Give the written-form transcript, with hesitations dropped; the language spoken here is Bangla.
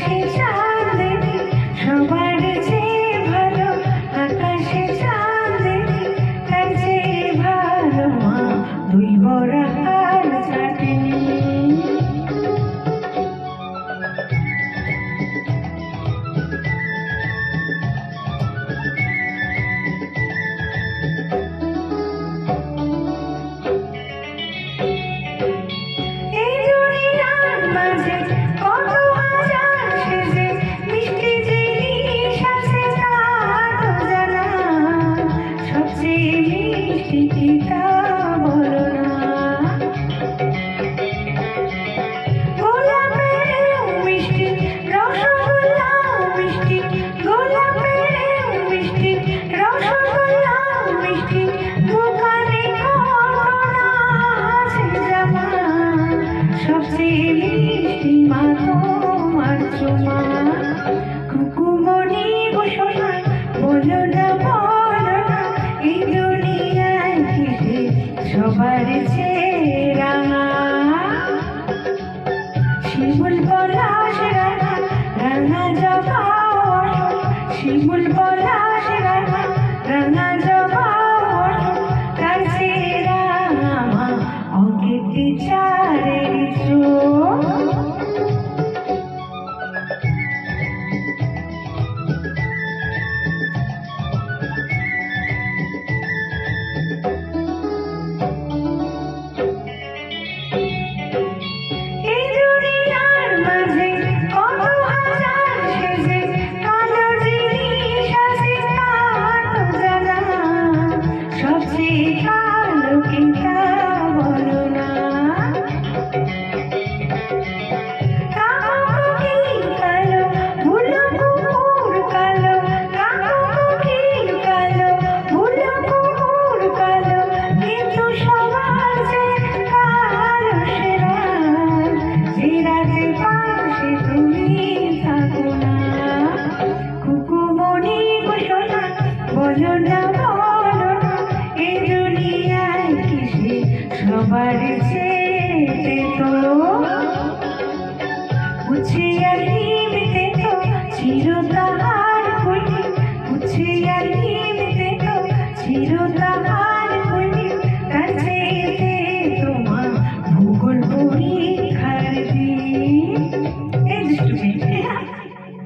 আকাশে চাঁদনি সবার চেয়ে ভালো, আকাশে চাঁদনি তার চেয়ে ভালো মা দুই বড়া আর চাটনি। সবচেয়ে মিষ্টি মা তোমার চুমা, কুকুমনি ঘোষণা বলো না এই দুনিয়ায় কিসে সবার চেয়ে রাঙা। শিমুল পলাশ রাঙা রাঙা জবা, শিমুল পলাশ রাঙা রাঙা জবা তার চেয়ে রাঙা মা অঙ্কেতে চারের চোখ। বলো না এই দুনিয়ায় কিসে সবার চেয়ে তো মুছে আর নিমিতে তো চিরতা।